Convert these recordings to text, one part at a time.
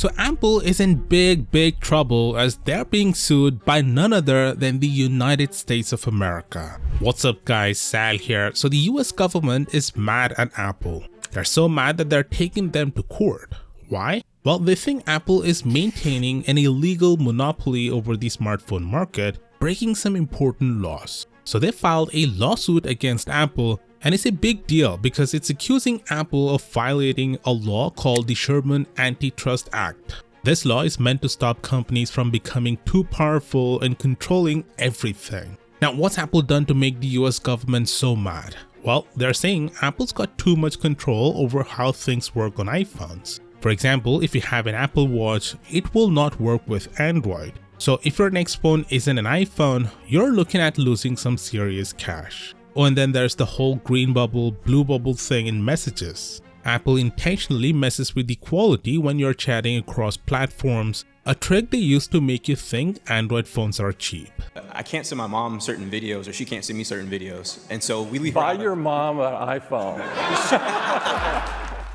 So Apple is in big trouble as they're being sued by none other than the United States of America. What's up guys, Sal here. So the US government is mad at Apple. They're so mad that they're taking them to court. Why? Well, they think Apple is maintaining an illegal monopoly over the smartphone market, breaking some important laws. So they filed a lawsuit against Apple, and it's a big deal because it's accusing Apple of violating a law called the Sherman Antitrust Act. This law is meant to stop companies from becoming too powerful and controlling everything. Now, what's Apple done to make the US government so mad? Well, they're saying Apple's got too much control over how things work on iPhones. For example, if you have an Apple Watch, it will not work with Android. So if your next phone isn't an iPhone, you're looking at losing some serious cash. Oh, and then there's the whole green bubble, blue bubble thing in messages. Apple intentionally messes with the quality when you're chatting across platforms, a trick they use to make you think Android phones are cheap. I can't send my mom certain videos, or she can't send me certain videos, and so we leave. Buy your mom an iPhone.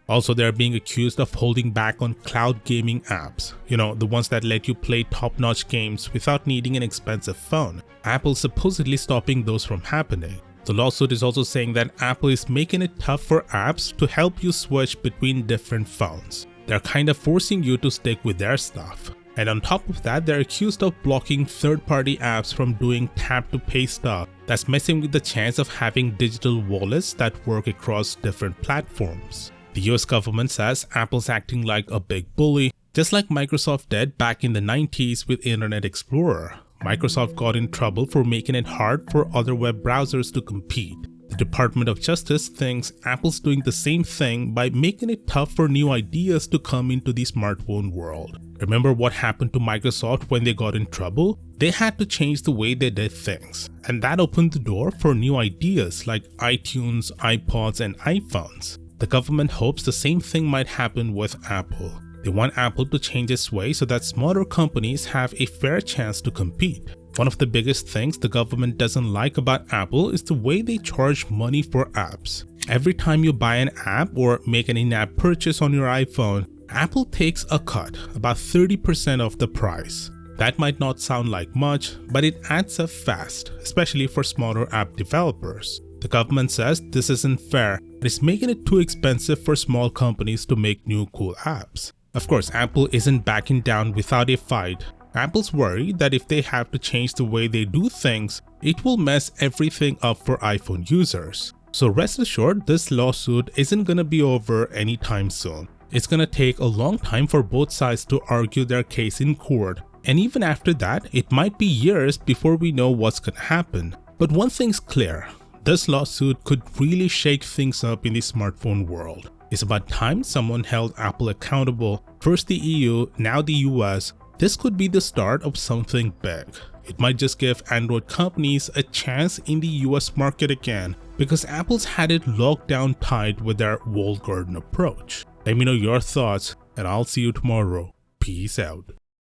Also, they're being accused of holding back on cloud gaming apps. You know, the ones that let you play top-notch games without needing an expensive phone. Apple's supposedly stopping those from happening. The lawsuit is also saying that Apple is making it tough for apps to help you switch between different phones. They're kind of forcing you to stick with their stuff. And on top of that, they're accused of blocking third-party apps from doing tap-to-pay stuff that's messing with the chance of having digital wallets that work across different platforms. The US government says Apple's acting like a big bully, just like Microsoft did back in the 90s with Internet Explorer. Microsoft got in trouble for making it hard for other web browsers to compete. The Department of Justice thinks Apple's doing the same thing by making it tough for new ideas to come into the smartphone world. Remember what happened to Microsoft when they got in trouble? They had to change the way they did things, and that opened the door for new ideas like iTunes, iPods, and iPhones. The government hopes the same thing might happen with Apple. They want Apple to change its way so that smaller companies have a fair chance to compete. One of the biggest things the government doesn't like about Apple is the way they charge money for apps. Every time you buy an app or make an in-app purchase on your iPhone, Apple takes a cut, about 30% of the price. That might not sound like much, but it adds up fast, especially for smaller app developers. The government says this isn't fair, and it's making it too expensive for small companies to make new cool apps. Of course, Apple isn't backing down without a fight. Apple's worried that if they have to change the way they do things, it will mess everything up for iPhone users. So rest assured, this lawsuit isn't gonna be over anytime soon. It's gonna take a long time for both sides to argue their case in court, and even after that, it might be years before we know what's gonna happen. But one thing's clear. This lawsuit could really shake things up in the smartphone world. It's about time someone held Apple accountable. First the EU, now the US. This could be the start of something big. It might just give Android companies a chance in the US market again, because Apple's had it locked down tight with their walled garden approach. Let me know your thoughts, and I'll see you tomorrow. Peace out.